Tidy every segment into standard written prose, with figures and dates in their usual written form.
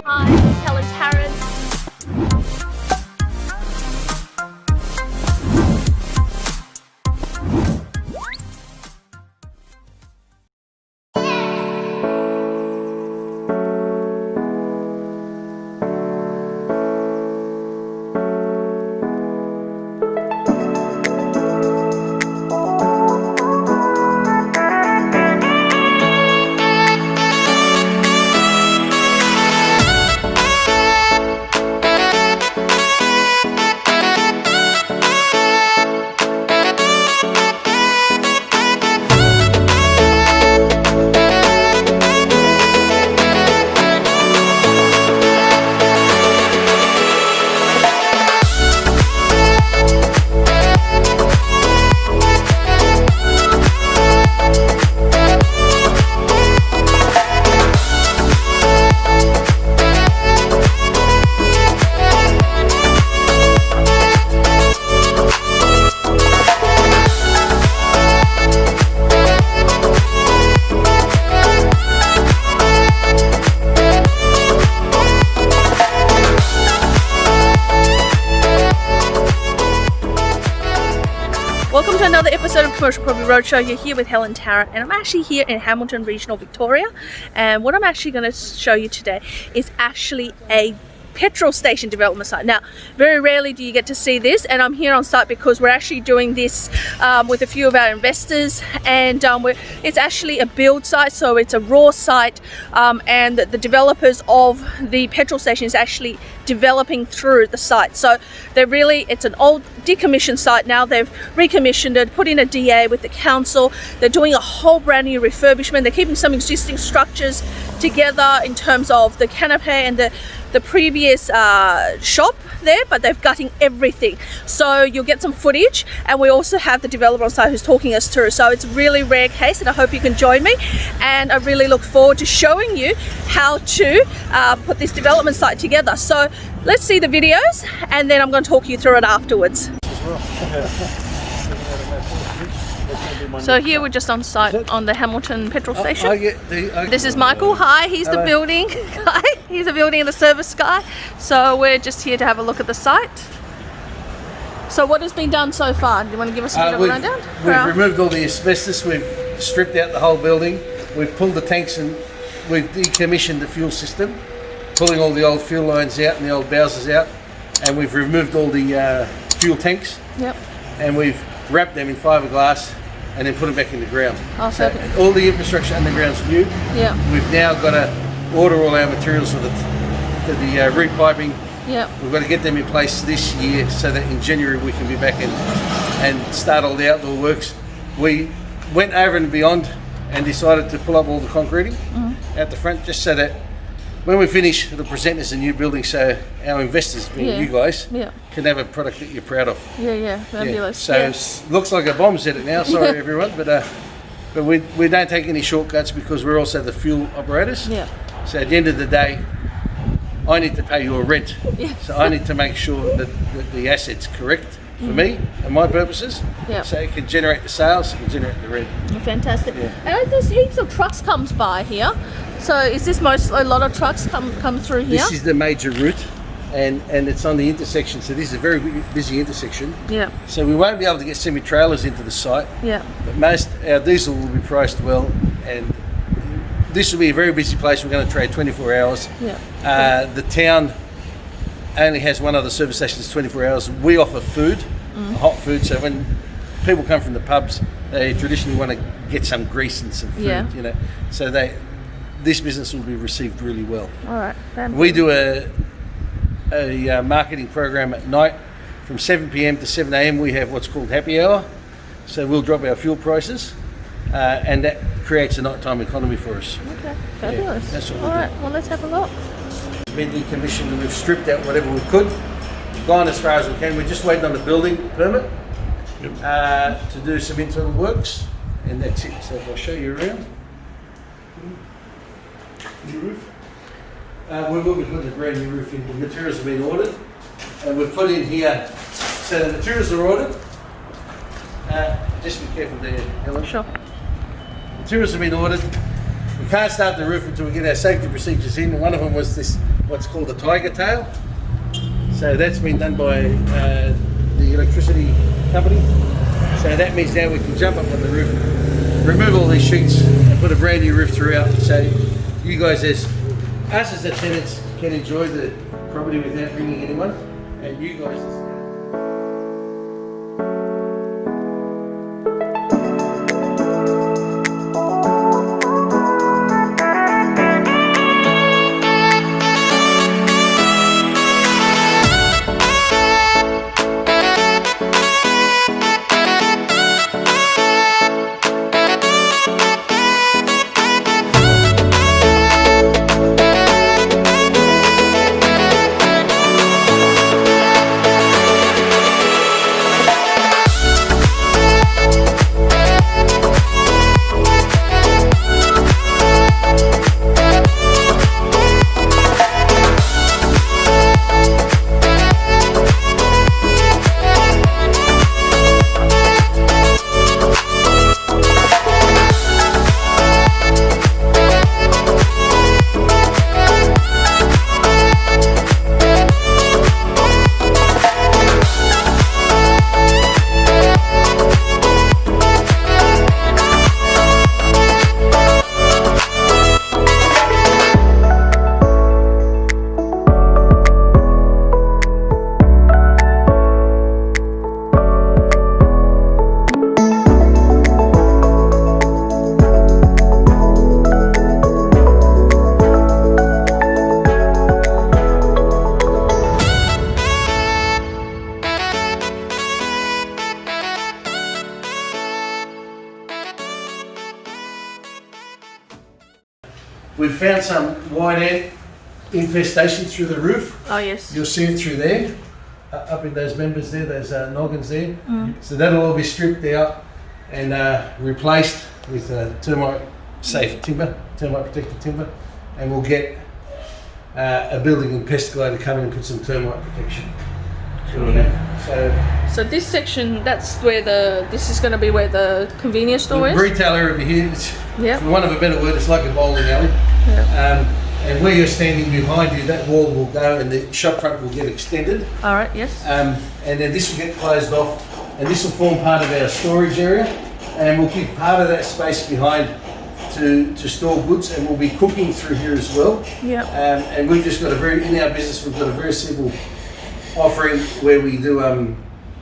Hi, it's Helen Tarrant. Welcome to another episode of Commercial Property Roadshow. You're here with Helen Tarrant, and I'm actually here in Hamilton Regional, Victoria. And what I'm actually going to show you today is actually a petrol station development site. Now, very rarely do you get to see this, and I'm here on site because we're actually doing this with a few of our investors, and it's actually a build site, so it's a raw site, and the developers of the petrol station is actually developing through the site. So it's an old decommissioned site now. They've recommissioned it, put in a DA with the council. They're doing a whole brand new refurbishment. They're keeping some existing structures together in terms of the canopy and the previous shop there, but they're gutting everything. So you'll get some footage, and we also have the developer on site who's talking us through. So it's a really rare case, and I hope you can join me. And I really look forward to showing you how to put this development site together. So let's see the videos, and then I'm going to talk you through it afterwards. So here we're just on site on the Hamilton petrol station. This is Michael. Hi, he's the building guy. He's the building and the service guy. So we're just here to have a look at the site. So what has been done so far? Do you want to give us a bit of a rundown? We've removed all the asbestos. We've stripped out the whole building. We've pulled the tanks and we've decommissioned the fuel system, pulling all the old fuel lines out and the old bowsers out, and we've removed all the fuel tanks. Yep. And we've wrapped them in fiberglass and then put them back in the ground. Oh, so all the infrastructure underground's new. Yeah. We've now got to order all our materials for the repiping. Yeah. We've got to get them in place this year so that in January we can be back in and start all the outdoor works. We went over and beyond and decided to pull up all the concreting out the front, just so that when we finish, it'll present as a new building, so our investors, being you guys, can have a product that you're proud of. Yeah, fabulous. So it looks like a bomb's at it now, sorry everyone, but we don't take any shortcuts because we're also the fuel operators. Yeah. So at the end of the day, I need to pay your rent. Yeah. So I need to make sure that the asset's correct for me and my purposes. Yeah. So it can generate the sales, it can generate the rent. Fantastic. Yeah. And there's heaps of trucks comes by here. So is this a lot of trucks come through here? This is the major route, and it's on the intersection. So this is a very busy intersection. Yeah. So we won't be able to get semi-trailers into the site. Yeah. But our diesel will be priced well, and this will be a very busy place. We're going to trade 24 hours. Yeah. The town only has one other service station that's 24 hours. We offer food, hot food. So when people come from the pubs, they traditionally want to get some grease and some food. You know. So this business will be received really well. All right. We do a marketing program at night from 7 p.m. to 7 a.m. We have what's called happy hour. So we'll drop our fuel prices, and that creates a nighttime economy for us. Okay, fabulous. Yeah, that's what all right, well, let's have a look. It's been decommissioned and we've stripped out whatever we could, gone as far as we can. We're just waiting on the building permit to do some internal works, and that's it. So if I'll show you around. New roof. We will be putting a brand new roof in. The materials have been ordered, and we've put in here. So the materials are ordered. Just be careful there, Helen. Sure. Materials have been ordered. We can't start the roof until we get our safety procedures in. One of them was this what's called a tiger tail. So that's been done by the electricity company. So that means now we can jump up on the roof, remove all these sheets and put a brand new roof throughout. So you guys as the tenants can enjoy the property without bringing anyone, and you guys we've found some white ant infestation through the roof. Oh yes. You'll see it through there, up in those members there, those noggins there. So that'll all be stripped out and replaced with termite safe timber, termite protected timber, and we'll get a building and pest guy to come in and put some termite protection. Okay. So this section, that's where this is going to be where the convenience store is? The retail area over here, for want of a better word, it's like a bowling alley. Yep. And where you're standing behind you, that wall will go and the shop front will get extended. All right, yes. And then this will get closed off and this will form part of our storage area, and we'll keep part of that space behind to store goods, and we'll be cooking through here as well. Yeah. And we've just got in our business, we've got a very simple offering where we do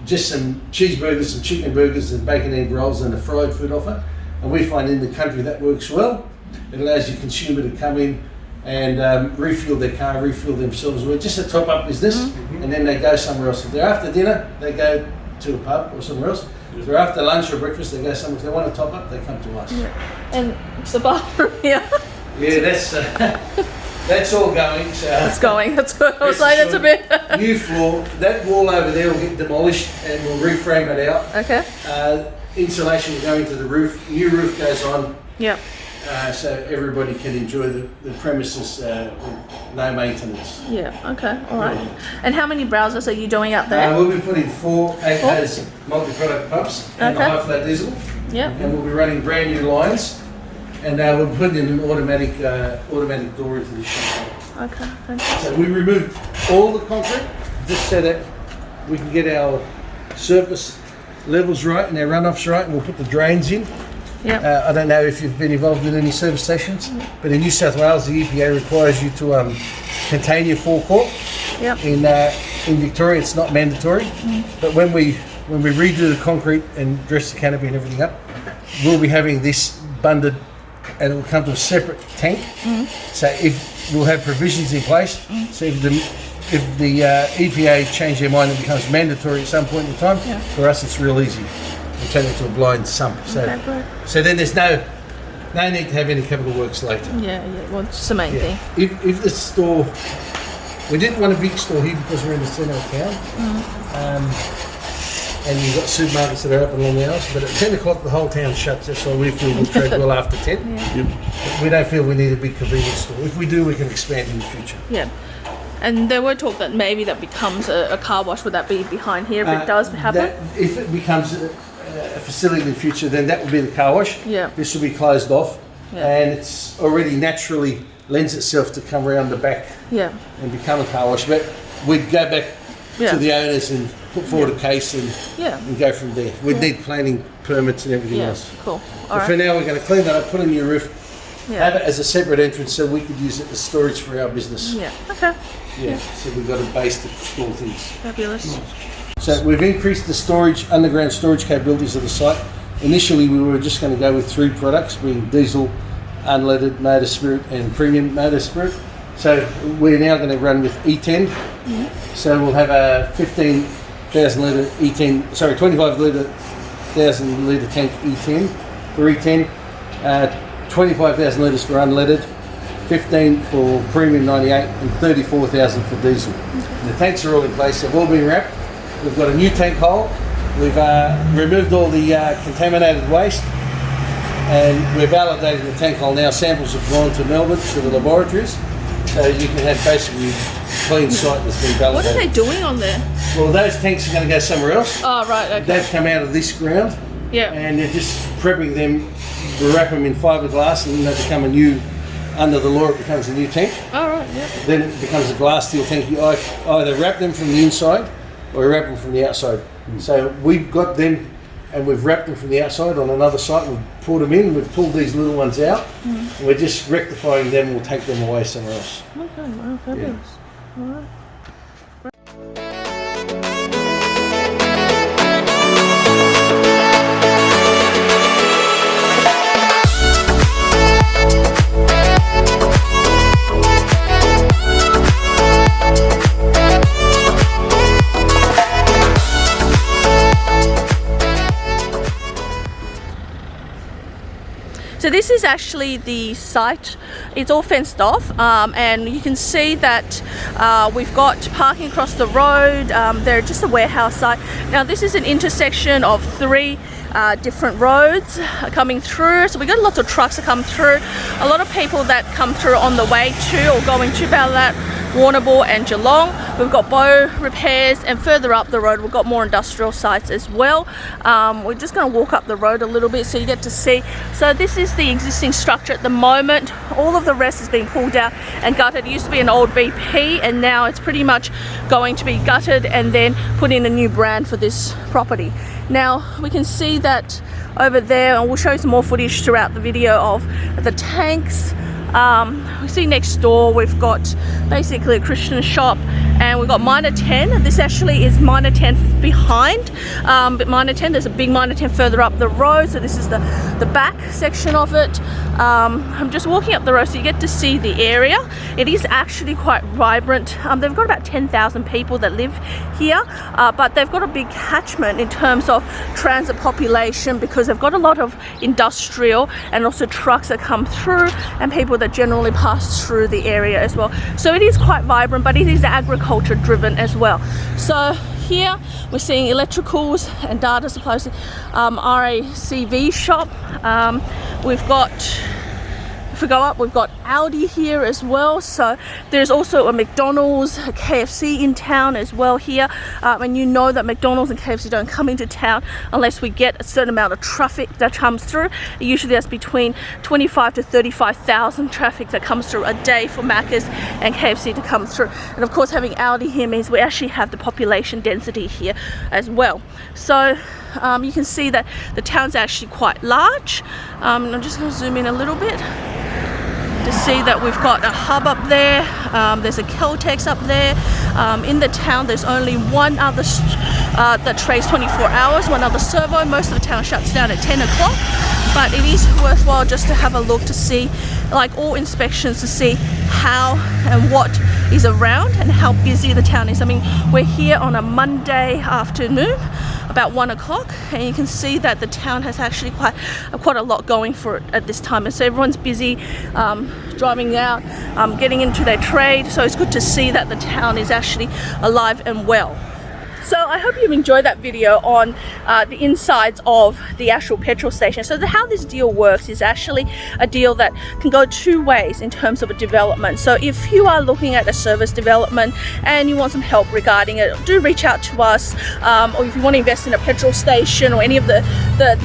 just some cheeseburgers, some chicken burgers and bacon egg rolls and a fried food offer. And we find in the country that works well. It allows your consumer to come in and refuel their car, refuel themselves. We're just a top-up business, and then they go somewhere else. If they're after dinner, they go to a pub or somewhere else. If they're after lunch or breakfast, they go somewhere. If they want to top up, they come to us. Yeah. And it's the bathroom here. Yeah, that's all going. So it's going. That's good. I was like, that's a bit. New floor. That wall over there will get demolished, and we'll reframe it out. Okay. Insulation will go into the roof. New roof goes on. Yep. So everybody can enjoy the premises with no maintenance. Yeah, okay, all right. And how many browsers are you doing out there? We'll be putting 4 8-phase multi-product pumps and a high-flow diesel. Yeah. And we'll be running brand new lines, and we'll put in an automatic door into the shop. Okay, fantastic. So we removed all the concrete just so that we can get our surface levels right and our runoffs right, and we'll put the drains in. Yep. I don't know if you've been involved in any service stations, but in New South Wales, the EPA requires you to contain your forecourt. Yep. In Victoria, it's not mandatory, but when we redo the concrete and dress the canopy and everything up, we'll be having this bunded, and it will come to a separate tank. So if we'll have provisions in place, so if the EPA change their mind and it becomes mandatory at some point in time, for us it's real easy. We'll turn it to a blind sump. So then there's no need to have any capital works later. Yeah, well, it's the main thing. If the store, we didn't want a big store here because we're in the centre of town. And you've got supermarkets that are open long hours, but at 10 o'clock the whole town shuts. That's why we feel we'll trade well after 10. Yeah. We don't feel we need a big convenience store. If we do, we can expand in the future. Yeah. And there were talk that maybe that becomes a car wash. Would that be behind here if it does happen? If it becomes a facility in the future, then that will be the car wash. Yeah. This will be closed off, and it's already naturally lends itself to come around the back and become a car wash. But we'd go back to the owners and put forward a case and go from there. We'd need planning permits and everything else. Cool. But for now, we're going to clean that up, put a new roof, have it as a separate entrance so we could use it as storage for our business. So we've got a base to store things. Fabulous. So we've increased the storage, underground storage capabilities of the site. Initially, we were just going to go with 3 products, being diesel, unleaded motor spirit and premium motor spirit. So we're now going to run with E10. So we'll have a 15,000 litre E10, sorry, 25,000 litre tank E10 for E10, 25,000 litres for unleaded, 15 for premium 98 and 34,000 for diesel. The tanks are all in place, they've all been wrapped. We've got a new tank hole. We've removed all the contaminated waste and we're validating the tank hole now. Samples have gone to Melbourne to the laboratories, so you can have basically a clean site that's been validated. What are they doing on there? Well, those tanks are going to go somewhere else. Oh, right, okay. They've come out of this ground and they're just prepping them. We wrap them in fiberglass and then they become a new, under the law it becomes a new tank. Oh, right, Then it becomes a glass steel tank. You either wrap them from the inside or wrap them from the outside. So we've got them and we've wrapped them from the outside on another site. We've pulled them in, we've pulled these little ones out, and we're just rectifying them and we'll take them away somewhere else. Okay, well, fabulous. All right. So this is actually the site. It's all fenced off and you can see that we've got parking across the road. They're just a warehouse site. Now this is an intersection of 3 different roads coming through, so we got lots of trucks that come through, a lot of people that come through on the way to or going to Ballarat, Warrnambool and Geelong. We've got bow repairs, and further up the road we've got more industrial sites as well. We're just going to walk up the road a little bit so you get to see. So this is the existing structure at the moment. All of the rest is being pulled out and gutted. It used to be an old BP and now it's pretty much going to be gutted and then put in a new brand for this property. Now we can see that over there, and we'll show you some more footage throughout the video of the tanks. We see next door we've got basically a Christian shop, and we've got Miner 10. This actually is Miner 10 behind, but Miner 10, there's a big Miner 10 further up the road, so this is the back section of it. I'm just walking up the road so you get to see the area. It is actually quite vibrant. They've got about 10,000 people that live here, but they've got a big catchment in terms of transit population because they've got a lot of industrial and also trucks that come through and people that generally pass through the area as well. So it is quite vibrant, but it is agriculture driven as well. So here we're seeing electricals and data supplies, RACV shop. We've got, if we go up, we've got Audi here as well. So there's also a McDonald's, a KFC in town as well here. And you know that McDonald's and KFC don't come into town unless we get a certain amount of traffic that comes through. Usually that's between 25 to 35,000 traffic that comes through a day for Macca's and KFC to come through. And of course having Audi here means we actually have the population density here as well. So you can see that the town's actually quite large. I'm just going to zoom in a little bit to see that we've got a hub up there. There's a Caltex up there. In the town there's only one other that trades 24 hours, one other servo. Most of the town shuts down at 10 o'clock, but it is worthwhile just to have a look to see, like all inspections, to see how and what is around and how busy the town is. I mean, we're here on a Monday afternoon about 1 o'clock, and you can see that the town has actually quite a lot going for it at this time, and so everyone's busy driving out, getting into their trade. So it's good to see that the town is actually alive and well. So I hope you've enjoyed that video on the insides of the actual petrol station. So how this deal works is actually a deal that can go two ways in terms of a development. So if you are looking at a service development and you want some help regarding it, do reach out to us. Or if you want to invest in a petrol station or any of the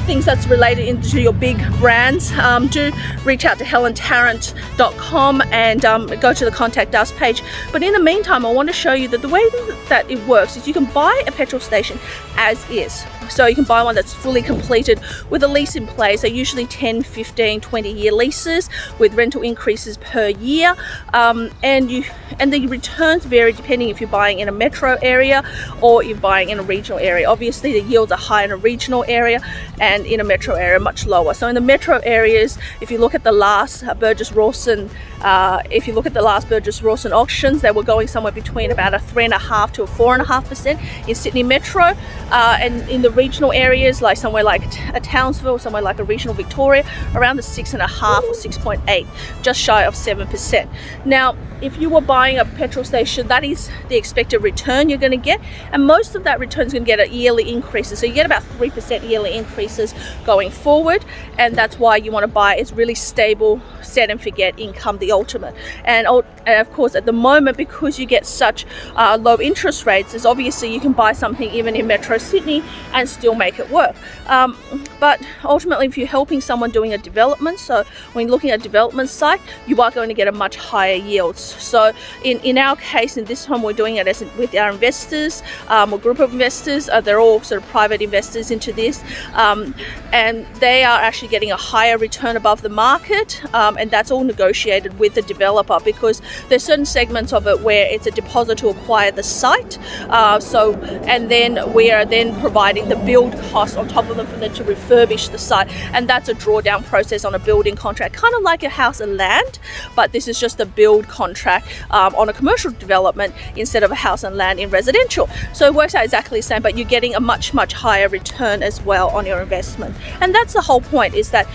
things that's related into your big brands, do reach out to helentarrant.com and go to the contact us page. But in the meantime, I want to show you that the way that it works is you can buy a petrol station as is. So you can buy one that's fully completed with a lease in place. They're usually 10, 15, 20-year leases with rental increases per year. And the returns vary depending if you're buying in a metro area or you're buying in a regional area. Obviously, the yields are high in a regional area and in a metro area much lower. So in the metro areas, if you look at the last Burgess Rawson auctions, they were going somewhere between about a 3.5% to a 4.5% in Sydney Metro, and in the regional areas, like somewhere like a Townsville, somewhere like a regional Victoria, around the 6.5 or 6.8, just shy of 7%. Now, if you were buying a petrol station, that is the expected return you're going to get, and most of that return is going to get a yearly increases. So you get about 3% yearly increases going forward, and that's why you want to buy. It's really stable, set and forget income, the ultimate. And of course, at the moment, because you get such low interest rates, is obviously you can buy something even in Metro Sydney and still make it work. But ultimately, if you're helping someone doing a development, so when you're looking at a development site, you are going to get a much higher yields. So in our case, in this time, we're doing it with our investors, a group of investors. They're all sort of private investors into this, and they are actually getting a higher return above the market, and that's all negotiated with the developer, because there's certain segments of it where it's a deposit to acquire the site. And then we are then providing the build cost on top of them for them to refurbish the site, and that's a drawdown process on a building contract, kind of like a house and land, but this is just a build contract on a commercial development instead of a house and land in residential. So it works out exactly the same, but you're getting a much higher return as well on your investment. And that's the whole point, is that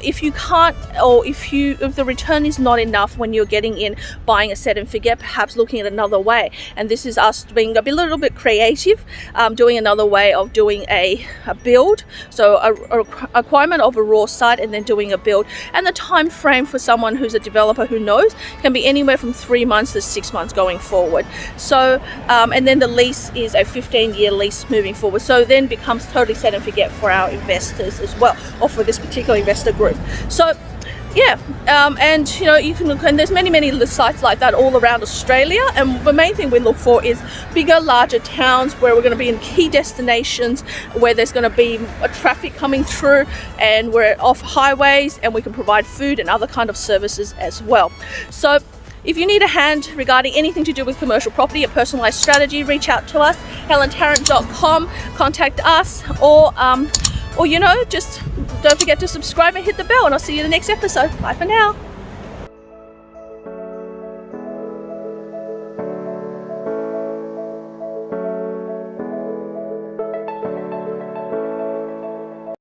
if you can't, or if the return is not enough when you're getting in buying a set and forget, perhaps looking at another way. And this is us being a little bit creative, doing another way of doing a build. So a acquirement of a raw site and then doing a build. And the time frame for someone who's a developer who knows can be anywhere from 3 months to 6 months going forward. So and then the lease is a 15-year lease moving forward. So then becomes totally set and forget for our investors as well, or for this particular investor group. So yeah, and you know, you can look, and there's many sites like that all around Australia, and the main thing we look for is bigger, larger towns where we're going to be in key destinations, where there's going to be a traffic coming through, and we're off highways, and we can provide food and other kind of services as well. So if you need a hand regarding anything to do with commercial property, a personalized strategy, reach out to us, helentarrant.com, contact us, or you know, just don't forget to subscribe and hit the bell, and I'll see you in the next episode. Bye for now.